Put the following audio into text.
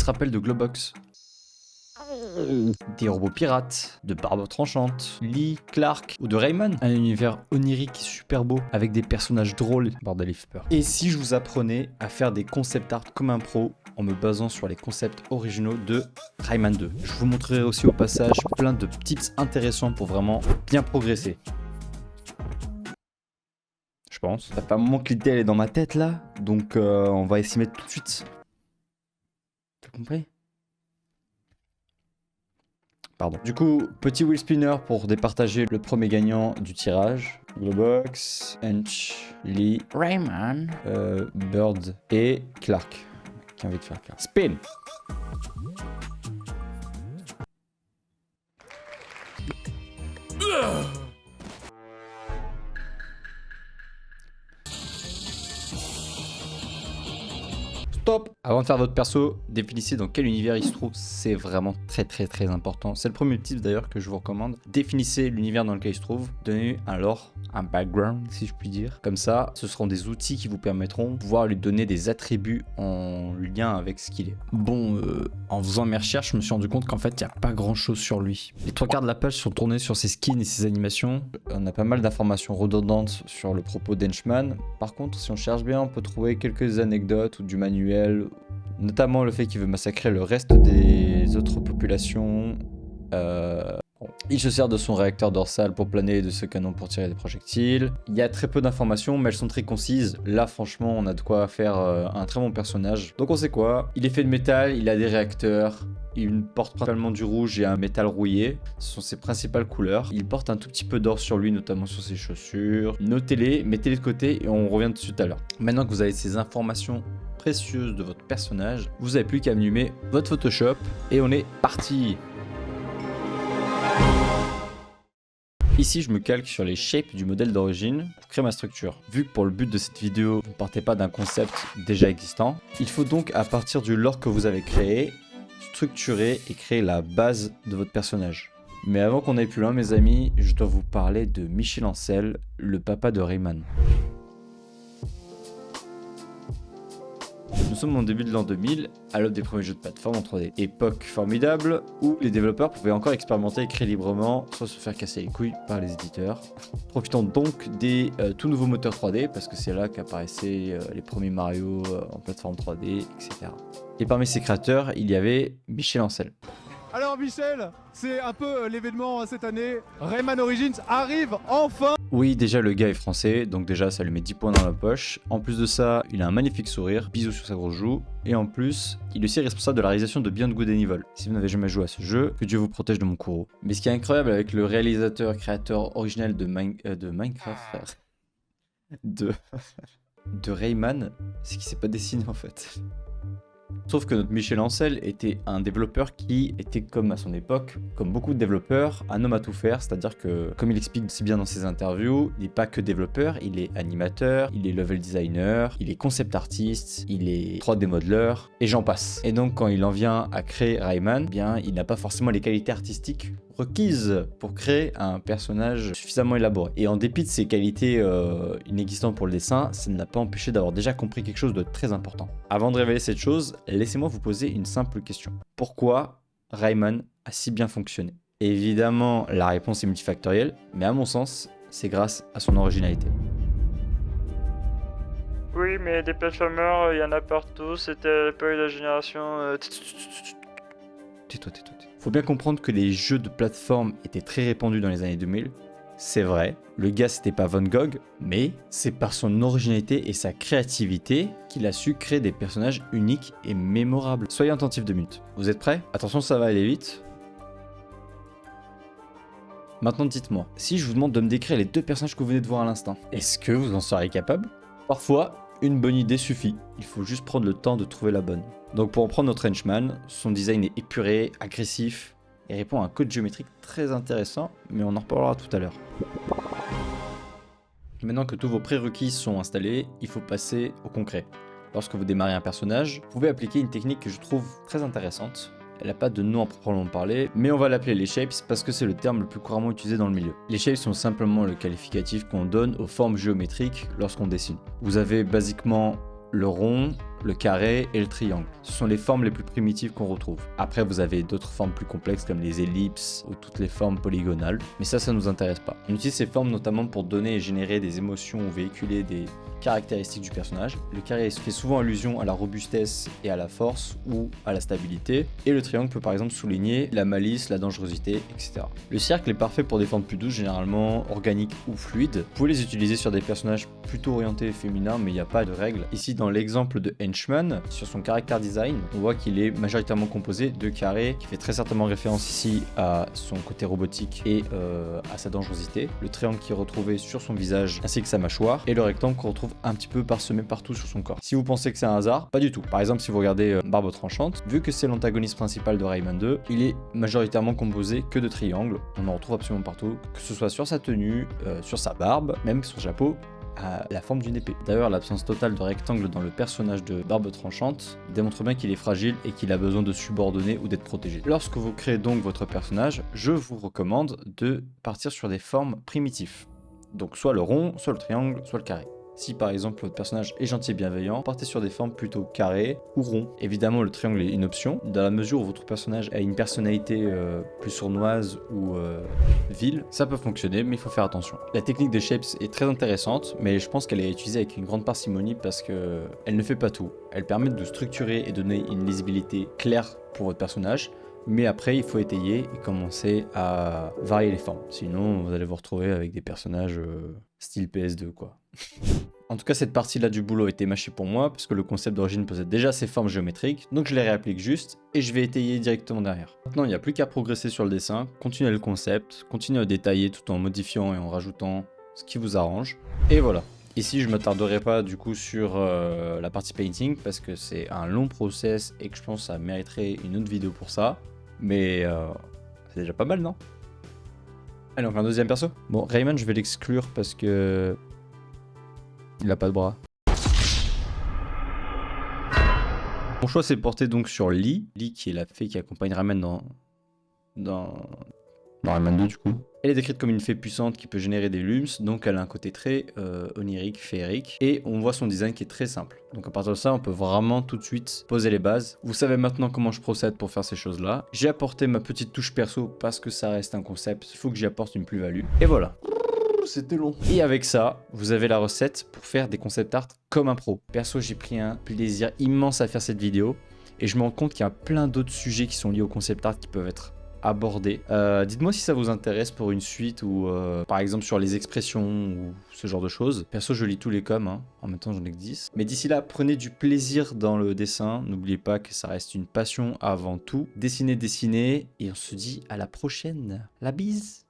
rappelle de Globox? Des robots pirates, de Barbe Tranchante, Lee, Clark ou de Rayman. Un univers onirique super beau avec des personnages drôles. Bordel, il fait peur. Et si je vous apprenais à faire des concept art comme un pro en me basant sur les concepts originaux de Rayman 2? Je vous montrerai aussi au passage plein de tips intéressants pour vraiment bien progresser. Je pense. Ça fait un moment que l'idée elle est dans ma tête là, donc on va s'y mettre tout de suite. T'as compris? Pardon. Du coup, petit wheel spinner pour départager le premier gagnant du tirage. Globox, Hench, Lee, Rayman, Bird et Clark. Qui a envie de faire Clark. Spin! Stop! Avant de faire votre perso, définissez dans quel univers il se trouve, c'est vraiment très important. C'est le premier tip d'ailleurs que je vous recommande. Définissez l'univers dans lequel il se trouve, donnez un lore, un background si je puis dire. Comme ça, ce seront des outils qui vous permettront de pouvoir lui donner des attributs en lien avec ce qu'il est. Bon, en faisant mes recherches, je me suis rendu compte qu'en fait, il n'y a pas grand chose sur lui. Les 3/4 de la page sont tournés sur ses skins et ses animations. On a pas mal d'informations redondantes sur le propos d'Henchman. Par contre, si on cherche bien, on peut trouver quelques anecdotes ou du manuel. Notamment le fait qu'il veut massacrer le reste des autres populations. Il se sert de son réacteur dorsal pour planer et de ce canon pour tirer des projectiles. Il y a très peu d'informations, mais elles sont très concises. Là, franchement, on a de quoi faire un très bon personnage. Donc on sait quoi? Il est fait de métal, il a des réacteurs. Il porte principalement du rouge et un métal rouillé. Ce sont ses principales couleurs. Il porte un tout petit peu d'or sur lui, notamment sur ses chaussures. Notez-les, mettez-les de côté et on revient dessus tout à l'heure. Maintenant que vous avez ces informations précieuses de votre personnage, vous n'avez plus qu'à allumer votre Photoshop et on est parti. Ici, je me calque sur les shapes du modèle d'origine pour créer ma structure. Vu que pour le but de cette vidéo, vous ne partez pas d'un concept déjà existant, il faut donc, à partir du lore que vous avez créé, structurer et créer la base de votre personnage. Mais avant qu'on aille plus loin, mes amis, je dois vous parler de Michel Ancel, le papa de Rayman. Nous sommes au début de l'an 2000, à l'aube des premiers jeux de plateforme en 3D. Époque formidable où les développeurs pouvaient encore expérimenter et créer librement, sans se faire casser les couilles par les éditeurs. Profitant donc des tout nouveaux moteurs 3D, parce que c'est là qu'apparaissaient les premiers Mario en plateforme 3D, etc. Et parmi ces créateurs, il y avait Michel Ancel. Alors Michel, c'est un peu l'événement cette année. Rayman Origins arrive enfin. Oui, déjà le gars est français, donc déjà ça lui met 10 points dans la poche. En plus de ça, il a un magnifique sourire, bisous sur sa grosse joue. Et en plus, il est aussi responsable de la réalisation de Beyond Good and Evil. Si vous n'avez jamais joué à ce jeu, que Dieu vous protège de mon courroux. Mais ce qui est incroyable avec le réalisateur, créateur originel de Minecraft, frère, de Rayman, c'est qu'il s'est pas dessiné en fait. Sauf que notre Michel Ancel était un développeur qui était, comme à son époque, comme beaucoup de développeurs, un homme à tout faire, c'est-à-dire que, comme il explique si bien dans ses interviews, il n'est pas que développeur, il est animateur, il est level designer, il est concept artiste, il est 3D modeler, et j'en passe. Et donc quand il en vient à créer Rayman, eh bien il n'a pas forcément les qualités artistiques requises pour créer un personnage suffisamment élaboré. Et en dépit de ses qualités inexistantes pour le dessin, ça ne l'a pas empêché d'avoir déjà compris quelque chose de très important. Avant de révéler cette chose, laissez-moi vous poser une simple question. Pourquoi Rayman a si bien fonctionné? Évidemment, la réponse est multifactorielle, mais à mon sens, c'est grâce à son originalité. Oui, mais des platformers, il y en a partout, c'était pas eu la génération... Tais-toi. Faut bien comprendre que les jeux de plateforme étaient très répandus dans les années 2000. C'est vrai, le gars c'était pas Van Gogh, mais c'est par son originalité et sa créativité qu'il a su créer des personnages uniques et mémorables. Soyez attentifs 2 minutes. Vous êtes prêts? Attention, ça va aller vite. Maintenant dites-moi, si je vous demande de me décrire les 2 personnages que vous venez de voir à l'instant, est-ce que vous en seriez capable? Parfois, une bonne idée suffit, il faut juste prendre le temps de trouver la bonne. Donc pour en prendre notre henchman, son design est épuré, agressif, et répond à un code géométrique très intéressant, mais on en reparlera tout à l'heure. Maintenant que tous vos prérequis sont installés, il faut passer au concret. Lorsque vous démarrez un personnage, vous pouvez appliquer une technique que je trouve très intéressante. Elle n'a pas de nom à proprement parler, mais on va l'appeler les shapes parce que c'est le terme le plus couramment utilisé dans le milieu. Les shapes sont simplement le qualificatif qu'on donne aux formes géométriques lorsqu'on dessine. Vous avez basiquement le rond, le carré et le triangle. Ce sont les formes les plus primitives qu'on retrouve. Après, vous avez d'autres formes plus complexes comme les ellipses ou toutes les formes polygonales, mais ça nous intéresse pas. On utilise ces formes notamment pour donner et générer des émotions ou véhiculer des caractéristiques du personnage. Le carré fait souvent allusion à la robustesse et à la force ou à la stabilité, et le triangle peut par exemple souligner la malice, la dangerosité, etc. Le cercle est parfait pour des formes plus douces, généralement organiques ou fluides. Vous pouvez les utiliser sur des personnages plutôt orientés féminins, mais il n'y a pas de règle. Ici, dans l'exemple de Henchman, sur son caractère design, on voit qu'il est majoritairement composé de carrés, qui fait très certainement référence ici à son côté robotique et à sa dangerosité. Le triangle qui est retrouvé sur son visage ainsi que sa mâchoire, et le rectangle qu'on retrouve un petit peu parsemé partout sur son corps. Si vous pensez que c'est un hasard, pas du tout. Par exemple, si vous regardez Barbe Tranchante, vu que c'est l'antagoniste principal de Rayman 2, il est majoritairement composé que de triangles. On en retrouve absolument partout, que ce soit sur sa tenue, sur sa barbe, même son chapeau, à la forme d'une épée. D'ailleurs, l'absence totale de rectangle dans le personnage de Barbe Tranchante démontre bien qu'il est fragile et qu'il a besoin de subordonner ou d'être protégé. Lorsque vous créez donc votre personnage, je vous recommande de partir sur des formes primitives. Donc soit le rond, soit le triangle, soit le carré. Si par exemple votre personnage est gentil et bienveillant, partez sur des formes plutôt carrées ou ronds. Évidemment le triangle est une option, dans la mesure où votre personnage a une personnalité plus sournoise ou vile, ça peut fonctionner mais il faut faire attention. La technique des shapes est très intéressante, mais je pense qu'elle est utilisée avec une grande parcimonie parce qu'elle ne fait pas tout. Elle permet de structurer et donner une lisibilité claire pour votre personnage, mais après il faut étayer et commencer à varier les formes. Sinon vous allez vous retrouver avec des personnages style PS2 quoi. En tout cas, cette partie-là du boulot était mâchée pour moi, parce que le concept d'origine possède déjà ses formes géométriques, donc je les réapplique juste, et je vais étayer directement derrière. Maintenant, il n'y a plus qu'à progresser sur le dessin, continuer le concept, continuer à détailler tout en modifiant et en rajoutant ce qui vous arrange, et voilà. Ici, je ne m'attarderai pas du coup sur la partie painting, parce que c'est un long process, et que je pense que ça mériterait une autre vidéo pour ça, mais c'est déjà pas mal, non? Allez, on fait un deuxième perso. Bon, Rayman, je vais l'exclure parce que il a pas de bras. Mon choix s'est porté donc sur Lee. Lee qui est la fée qui accompagne Rayman dans Rayman 2 du coup. Elle est décrite comme une fée puissante qui peut générer des lums, donc elle a un côté très onirique, féerique, et on voit son design qui est très simple. Donc à partir de ça, on peut vraiment tout de suite poser les bases. Vous savez maintenant comment je procède pour faire ces choses-là. J'ai apporté ma petite touche perso parce que ça reste un concept, il faut que j'y apporte une plus-value. Et voilà. C'était long. Et avec ça, vous avez la recette pour faire des concept art comme un pro. Perso, j'ai pris un plaisir immense à faire cette vidéo, et je me rends compte qu'il y a plein d'autres sujets qui sont liés au concept art qui peuvent être abordés. Dites-moi si ça vous intéresse pour une suite ou par exemple sur les expressions ou ce genre de choses. Perso, je lis tous les coms, hein. En même temps j'en ai que 10. Mais d'ici là, prenez du plaisir dans le dessin. N'oubliez pas que ça reste une passion avant tout. Dessinez, et on se dit à la prochaine. La bise.